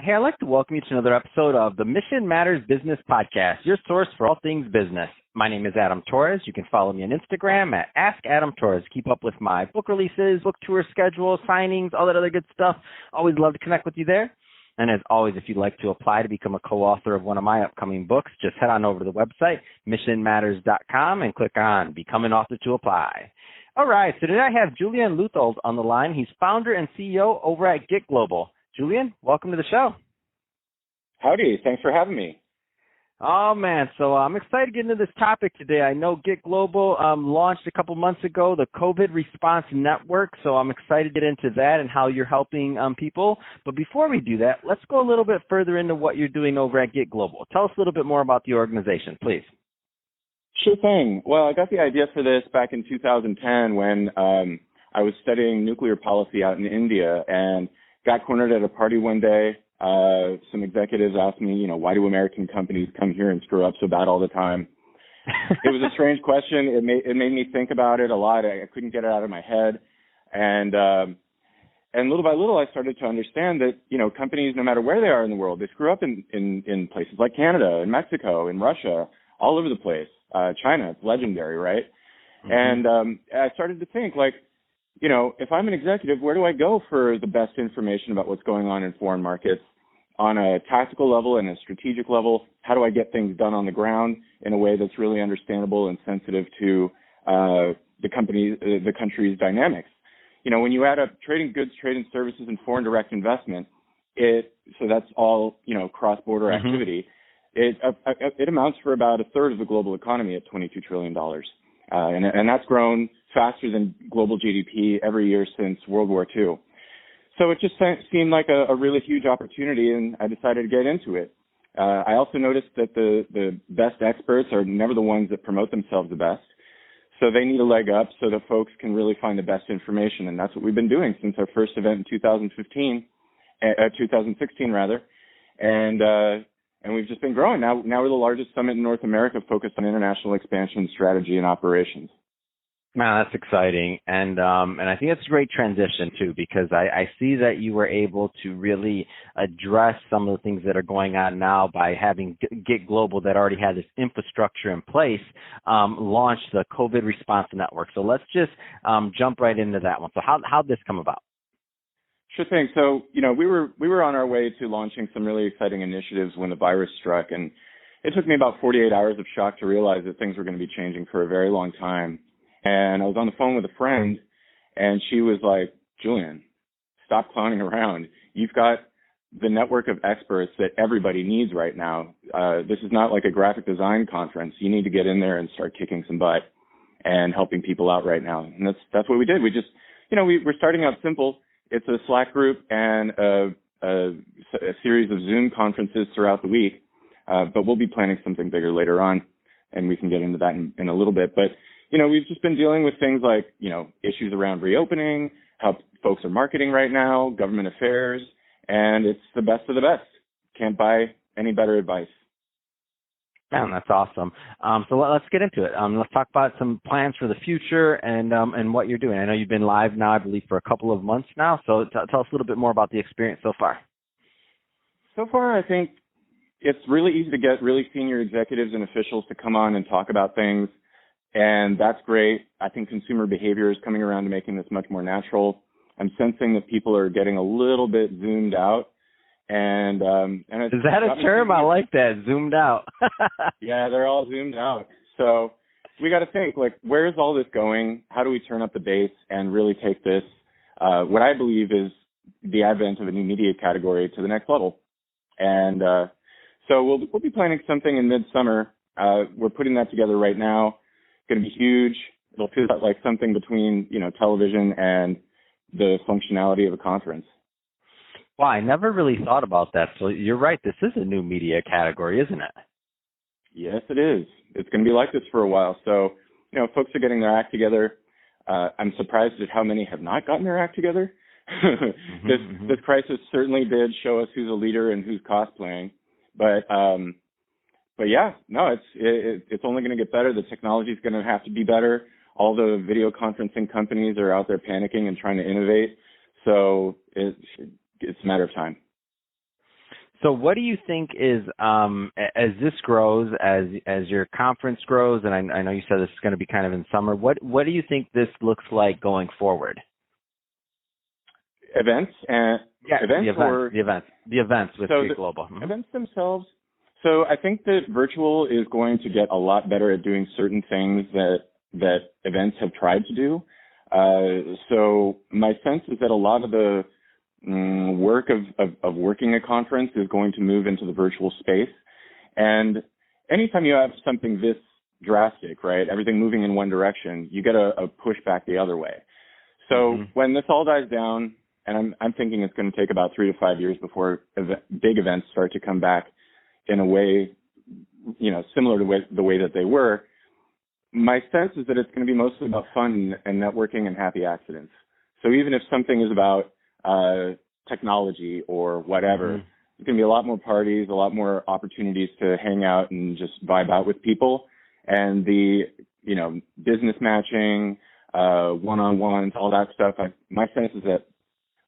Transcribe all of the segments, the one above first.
Hey, I'd like to welcome you to another episode of the Mission Matters Business Podcast, your source for all things business. My name is Adam Torres. You can follow me on Instagram at AskAdamTorres. Keep up with my book releases, book tour schedule, signings, all that other good stuff. Always love to connect with you there. And as always, if you'd like to apply to become a co-author of one of my upcoming books, just head on over to the website, missionmatters.com, and click on Become an Author to apply. All right, so today I have Julian Leuthold on the line. He's founder and CEO over at GetGlobal. Julian, welcome to the show. Howdy. Thanks for having me. Oh, man. So I'm excited to get into this topic today. I know GetGlobal launched a couple months ago, the COVID Response Network. So I'm excited to get into that and how you're helping people. But before we do that, let's go a little bit further into what you're doing over at GetGlobal. Tell us a little bit more about the organization, please. Sure thing. Well, I got the idea for this back in 2010 when I was studying nuclear policy out in India and got cornered at a party one day. Some executives asked me, why do American companies come here and screw up so bad all the time? It was a strange question. It made me think about it a lot. I couldn't get it out of my head. And little by little, I started to understand that, companies, no matter where they are in the world, they screw up in places like Canada and Mexico and Russia, all over the place. China, it's legendary, right? Mm-hmm. And I started to think, if I'm an executive, where do I go for the best information about what's going on in foreign markets on a tactical level and a strategic level? How do I get things done on the ground in a way that's really understandable and sensitive to the country's dynamics? When you add up trading goods, trading services, and foreign direct investment, so that's all, cross-border mm-hmm. activity. It amounts for about a third of the global economy at $22 trillion. And that's grown faster than global GDP every year since World War II. So it just seemed like a really huge opportunity, and I decided to get into it. I also noticed that the best experts are never the ones that promote themselves the best. So they need a leg up so that folks can really find the best information, and that's what we've been doing since our first event in 2016 rather. And we've just been growing. Now we're the largest summit in North America focused on international expansion, strategy, and operations. Man, that's exciting. And I think it's a great transition, too, because I see that you were able to really address some of the things that are going on now by having GetGlobal that already had this infrastructure in place, launch the COVID Response Network. So let's just jump right into that one. So how'd this come about? Sure thing. So, we were on our way to launching some really exciting initiatives when the virus struck, and it took me about 48 hours of shock to realize that things were going to be changing for a very long time. And I was on the phone with a friend, and she was like, Julian, stop clowning around. You've got the network of experts that everybody needs right now. This is not like a graphic design conference. You need to get in there and start kicking some butt and helping people out right now. And that's what we did. We just, we're starting out simple. It's a Slack group and a series of Zoom conferences throughout the week, but we'll be planning something bigger later on, and we can get into that in a little bit. But, we've just been dealing with things like, issues around reopening, how folks are marketing right now, government affairs, and it's the best of the best. Can't buy any better advice. Man, that's awesome. So let's get into it. Let's talk about some plans for the future and what you're doing. I know you've been live now, I believe, for a couple of months now. So tell us a little bit more about the experience so far. So far, I think it's really easy to get really senior executives and officials to come on and talk about things, and that's great. I think consumer behavior is coming around to making this much more natural. I'm sensing that people are getting a little bit zoomed out. And is that a term? I like that, zoomed out. Yeah, they're all zoomed out. So we got to think, where is all this going? How do we turn up the bass and really take this, what I believe is the advent of a new media category, to the next level? And so we'll be planning something in midsummer. We're putting that together right now. It's going to be huge. It'll feel like something between, television and the functionality of a conference. Wow, I never really thought about that. So you're right. This is a new media category, isn't it? Yes, it is. It's going to be like this for a while. So, folks are getting their act together. I'm surprised at how many have not gotten their act together. This crisis certainly did show us who's a leader and who's cosplaying. But yeah, no, it's only going to get better. The technology is going to have to be better. All the video conferencing companies are out there panicking and trying to innovate. So it's a matter of time. So what do you think is, as this grows, as your conference grows, and I know you said this is going to be kind of in summer, what do you think this looks like going forward? Events and the events with GetGlobal. Mm-hmm. Events themselves. So I think that virtual is going to get a lot better at doing certain things that events have tried to do. So my sense is that a lot of the work of working a conference is going to move into the virtual space. And anytime you have something this drastic, right, everything moving in one direction, you get a push back the other way. So when this all dies down, and I'm thinking it's going to take about 3 to 5 years before big events start to come back in a way, similar to the way that they were, my sense is that it's going to be mostly about fun and networking and happy accidents. So even if something is about technology or whatever, there's going to be a lot more parties, a lot more opportunities to hang out and just vibe out with people. And the, business matching, one-on-ones, all that stuff, my sense is that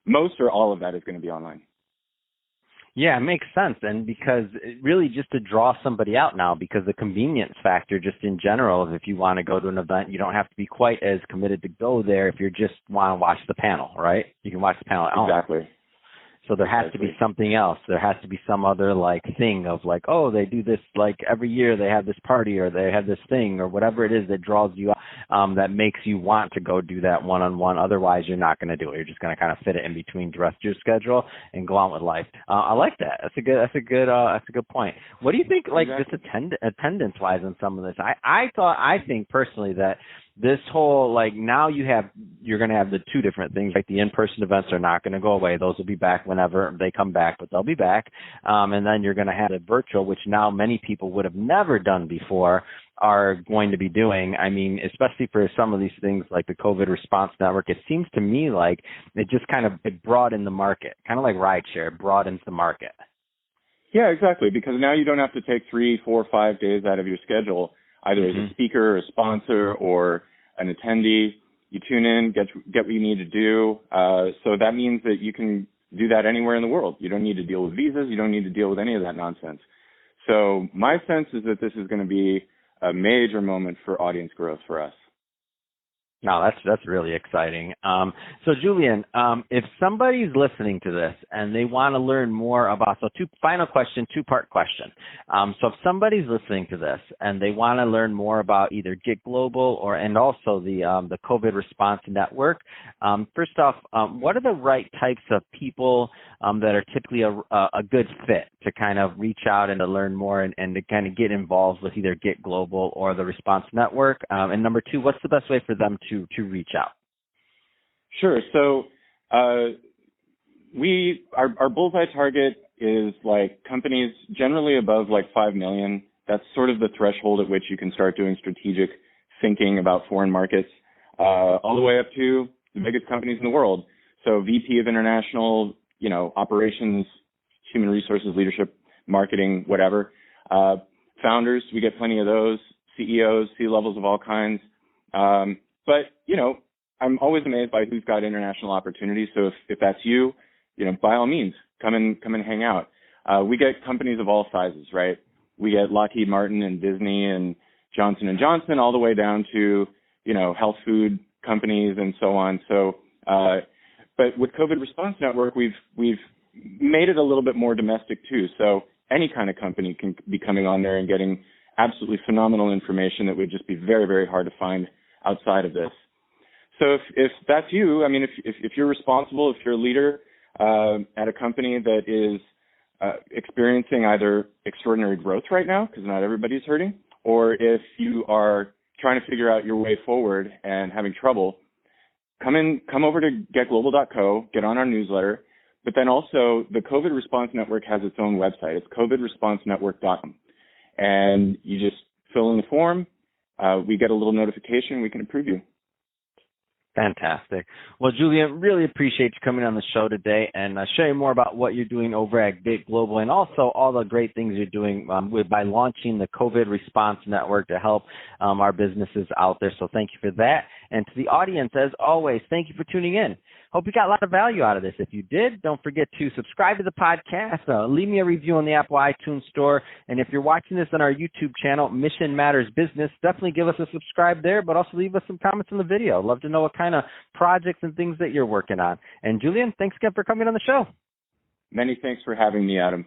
most or all of that is going to be online. Yeah, it makes sense. And because really just to draw somebody out now, because the convenience factor just in general, if you want to go to an event, you don't have to be quite as committed to go there if you just want to watch the panel, right? You can watch the panel at home. Exactly. So there has to be something else. There has to be some other thing of they do this every year they have this party or they have this thing or whatever it is that draws you up, that makes you want to go do that one-on-one. Otherwise, you're not going to do it. You're just going to kind of fit it in between the rest of your schedule and go on with life. I like that. That's a good point. What do you think just attendance-wise on some of this? I think personally that this whole now you're going to have the two different things. The in-person events are not going to go away. Those will be back whenever they come back, but they'll be back. And then you're going to have the virtual, which now many people would have never done before, are going to be doing. I mean, especially for some of these things like the COVID response network, it seems to me like it just it broadened the market, kind of like rideshare, it broadens the market. Yeah, exactly. Because now you don't have to take 3, 4, 5 days out of your schedule, either as a speaker, a sponsor, or an attendee. You tune in, get what you need to do. So that means that you can do that anywhere in the world. You don't need to deal with visas. You don't need to deal with any of that nonsense. So my sense is that this is going to be a major moment for audience growth for us. No, that's really exciting. So Julian, if somebody's listening to this and they want to learn more about, two-part question. So if somebody's listening to this and they want to learn more about either GetGlobal and also the COVID response network, first off, what are the right types of people that are typically a good fit to kind of reach out and to learn more and to kind of get involved with either GetGlobal or the response network? And number two, what's the best way for them to reach out? Sure. So our bullseye target is companies generally above 5 million. That's sort of the threshold at which you can start doing strategic thinking about foreign markets, all the way up to the biggest companies in the world. So VP of international, operations, human resources, leadership, marketing, whatever. Founders, we get plenty of those. CEOs, C-levels of all kinds. But, I'm always amazed by who's got international opportunities. So if that's you, by all means, come and hang out. We get companies of all sizes, right? We get Lockheed Martin and Disney and Johnson & Johnson all the way down to, health food companies and so on. So, but with COVID Response Network, we've made it a little bit more domestic too. So any kind of company can be coming on there and getting absolutely phenomenal information that would just be very, very hard to find outside of this. So if that's you, I mean, if you're responsible, if you're a leader at a company that is experiencing either extraordinary growth right now, because not everybody's hurting, or if you are trying to figure out your way forward and having trouble, come over to getglobal.co, get on our newsletter. But then also the COVID Response Network has its own website. It's covidresponsenetwork.com. And you just fill in the form. We get a little notification. We can approve you. Fantastic. Well, Julian, really appreciate you coming on the show today and sharing more about what you're doing over at GetGlobal and also all the great things you're doing by launching the COVID Response Network to help our businesses out there. So thank you for that. And to the audience, as always, thank you for tuning in. Hope you got a lot of value out of this. If you did, don't forget to subscribe to the podcast, leave me a review on the Apple iTunes Store, and if you're watching this on our YouTube channel, Mission Matters Business, definitely give us a subscribe there, but also leave us some comments on the video. I'd love to know what kind of projects and things that you're working on. And Julian, thanks again for coming on the show. Many thanks for having me, Adam.